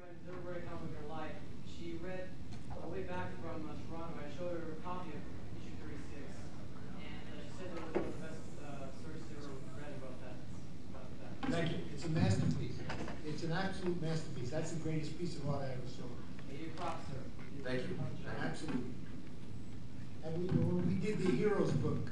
friend, they were very helpful in her life. She read way back from Toronto. I showed her a copy of issue 36, and she said it was one of the best stories she ever read about that. Thank you. It's a masterpiece. It's an absolute masterpiece. That's the greatest piece of art I ever saw. Hey, you props, sir. Thank you. Absolutely. And when we did the Heroes book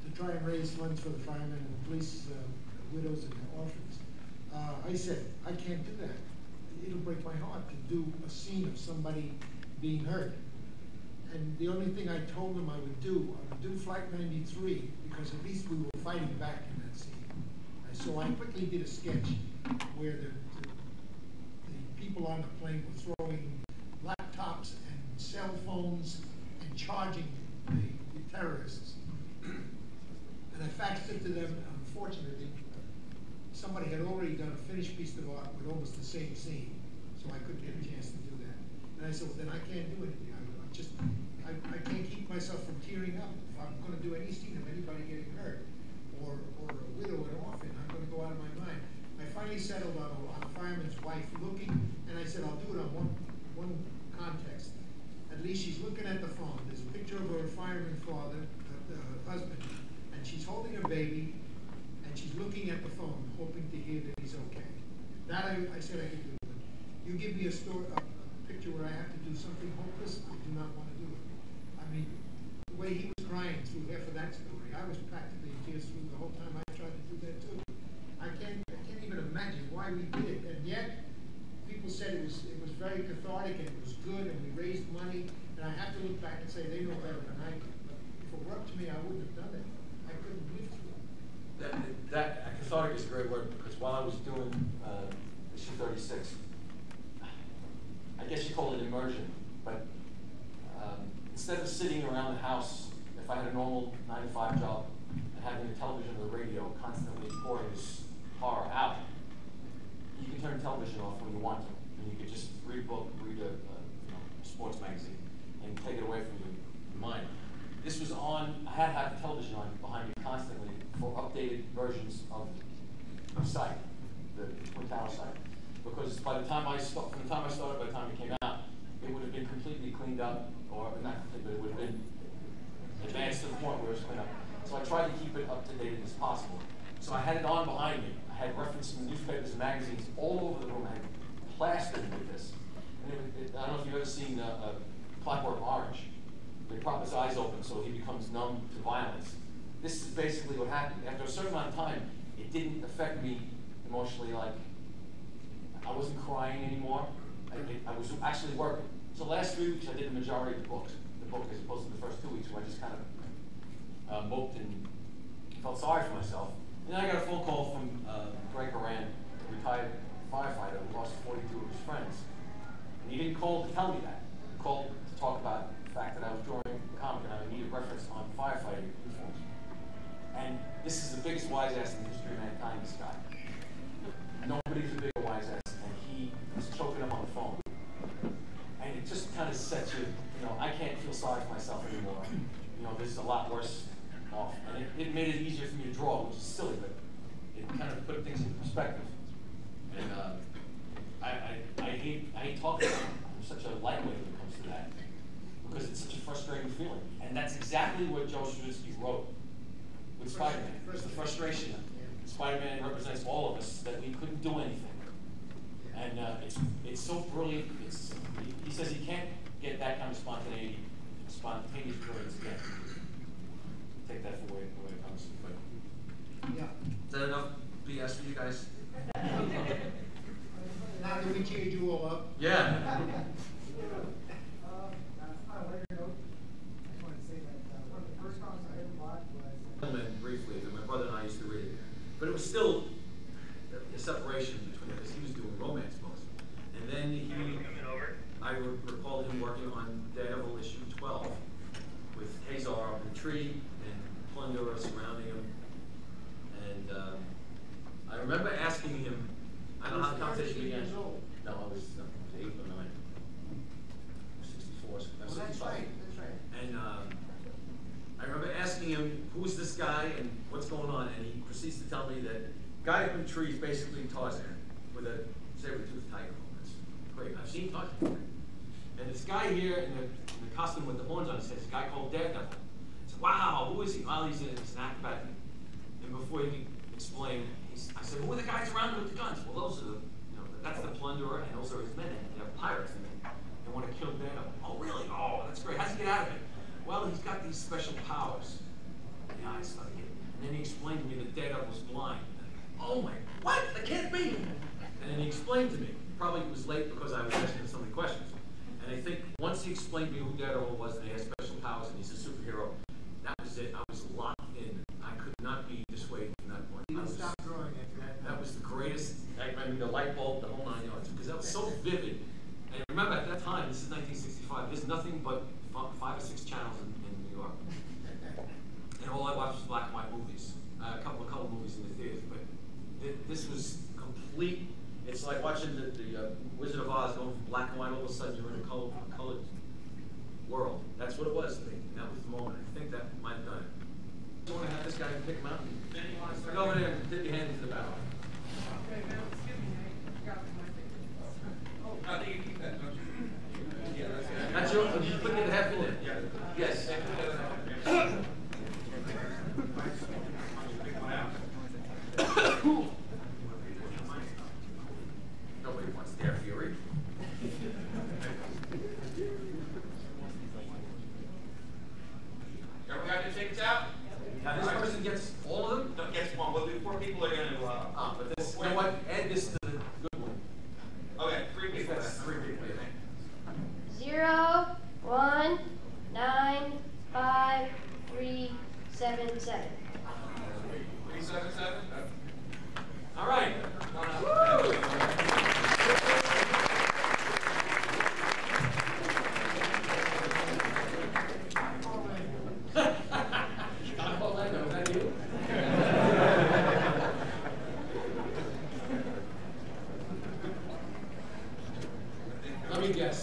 to try and raise funds for the firemen and the police widows and orphans, I said, I can't do that. It'll break my heart to do a scene of somebody being hurt. And the only thing I told them I would do Flight 93, because at least we were fighting back in that scene. And so I quickly did a sketch where the people on the plane were throwing laptops and cell phones and charging the terrorists. And I faxed it to them. Unfortunately, somebody had already done a finished piece of art with almost the same scene, so I couldn't get a chance to do that. And I said, well, then I can't do anything. I can't keep myself from tearing up. If I'm going to do any scene of anybody getting hurt, or a widow or an orphan, I'm going to go out of my mind. I finally settled on a fireman's wife looking, and I said, I'll do it on one context. At least she's looking at the phone. There's a picture of her fireman father, husband, and she's holding her baby, and she's looking at the phone, hoping to hear that he's okay. That I said I could do. But you give me a picture where I have to do something hopeless, I do not want to do it. I mean, the way he was crying through half of that story, I was practically in tears through the whole time I tried to do that too. I can't even imagine why we did it, and yet people said it was very cathartic and it was good, and we raised money. And I have to look back and say they know better than I do. But if it were up to me, I wouldn't have done it. I couldn't live through it. That cathartic is a great word, because while I was doing issue 36, I guess you call it immersion, but instead of sitting around the house, if I had a normal 9-to-5 job and having the television or the radio constantly pouring this horror out, you can turn television off when you want to, and you could just read a book, read a sports magazine, and take it away from your mind. This was on, I had to have the television on behind me constantly for updated versions of the site, the Twin Tower site. Because by the time I started, by the time it came out, it would have been completely cleaned up, or not complete, but it would have been advanced to the point where it was cleaned up. So I tried to keep it up to date as possible. So I had it on behind me. I had reference from newspapers and magazines all over the room. I had plastered with this. And I don't know if you've ever seen Clockwork Orange. They prop his eyes open so he becomes numb to violence. This is basically what happened. After a certain amount of time, it didn't affect me emotionally. Like, I wasn't crying anymore. I was actually working. So the last 3 weeks, I did the majority of the book, as opposed to the first 2 weeks where I just kind of moped and felt sorry for myself. And then I got a phone call from Greg Horan, a retired firefighter who lost 42 of his friends. And he didn't call to tell me that. He called to talk about the fact that I was drawing a comic and I needed reference on firefighting uniforms. And this is the biggest wise ass in the history of mankind, this guy. Nobody's a bigger wise ass, and he was choking up on the phone. And it just kind of sets you, I can't feel sorry for myself anymore. This is a lot worse off. And it made it easier for me to draw, which is silly, but it kind of put things into perspective. And I hate talking about it. I'm such a lightweight when it comes to that, because it's such a frustrating feeling. And that's exactly what Joe Straczynski wrote with Spider-Man. It's the frustration. Spider-Man represents all of us, that we couldn't do anything. And it's so brilliant. He says he can't get that kind of spontaneous brilliance again. Take that for where it comes. But Yeah. Is that enough BS for you guys? Now that we cheered you all up. Yeah. On a lighter note, I just wanted to say that one of the first comics I ever bought was Briefly, that my brother and I used to read it. But it was still a separation between it, because he was doing romance books. And then I recall him working on Daredevil issue 12 with Hazar up in the tree and Plunder surrounding him. And I remember asking him, I don't know how the conversation began. No, I was 8 or 9. 64. Well, that's right. And I remember asking him, who's this guy and what's going on? And he proceeds to tell me that guy up in the tree is basically Tarzan with a saber-toothed tiger almost. great. I've seen tons of them. And this guy here in the costume with the horns on his head, this guy called Daredevil. I said, wow, who is he? Well, he's an acrobat. And before he could explain, I said, who are the guys around with the guns? Well, those are the, that's the plunderer, and those are his men, and they're pirates, and they want to kill Daredevil. Oh, really? Oh, that's great. How's he get out of it? Well, he's got these special powers. And the eyes started getting, and then he explained to me that Daredevil was blind. Oh my, what? That can't be. And then he explained to me. Probably it was late because I was asking him so many questions. And I think once he explained to me who Daredevil was, and he has special powers, and he's a superhero, that was it. I was locked in. I could not be dissuaded from that point. You didn't stop growing after that. That was the greatest, I mean, the light bulb, the whole 9 yards, because that was so vivid. And remember, at that time, this is 1965, there's nothing but 5 or 6 channels in New York. And all I watched was black and white movies, a couple of color movies in the theaters, but this was complete. It's like watching the Wizard of Oz going from black and white, all of a sudden you're in a colored world. That's what it was to me. And that was the moment. I think that might have done it. You want to have this guy pick him out? Go over there and dip your hand into the barrel. Okay, man, excuse me, man. You got my thing. Oh, I think you keep that, don't you? Yeah, that's good. That's your, you put the half in there? Yeah. Yes. Nobody wants their fury. Everyone got their tickets out? Now this person gets all of them? Don't get one. We'll do 4 people are going to. But this, you know what? Add this to the good one. Okay, 3 people. That's 3 people. 0, 1, 9, 5, 3, 7, 7. 377. All right. Orlando, is that you? Let me guess.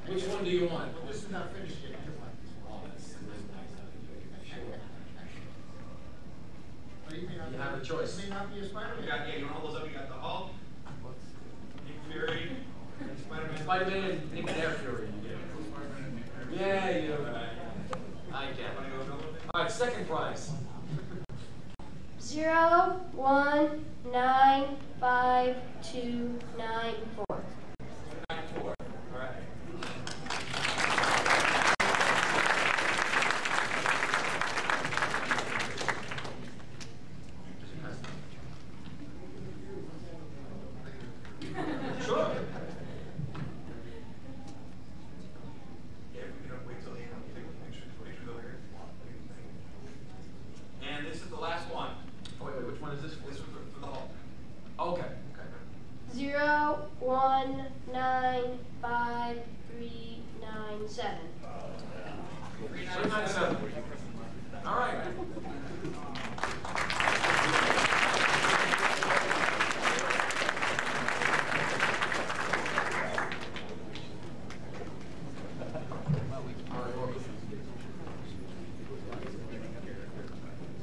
Which one do you want? This is not finished yet. Oh, that's nice. Or you may not You be- have a choice. You may not be a Spider-Man. You got, yeah, you want to hold those up? You got the Hulk, Nick Fury, and Spider-Man. Spider-Man and Nick Fury. Yeah, you. I get it. All right, second prize. 0, 1, 9, 5, 2, 9, 4. 94. All right. Sure. Yeah, we don't wait till the end. Take the pictures over here. And this is the last one. Oh, wait, which one is this? This was for the Hulk. Okay. Okay. 0, 1, 9, 5, 3, 9, 7. 397. All right.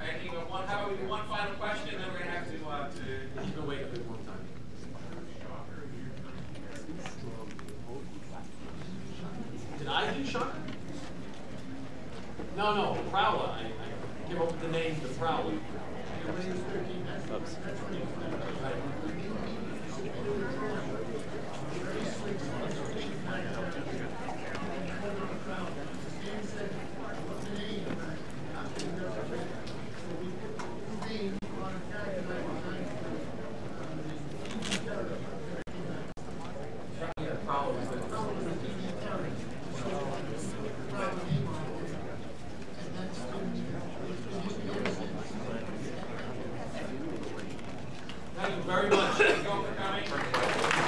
And you got one. How about we do one final question, and then we're gonna have to. You can wait a bit more time. Did I do Shocker? No, Prowler. I came up with the name, the Prowler. Yeah, Prowler was good. Thank you very much. Thank you all for coming.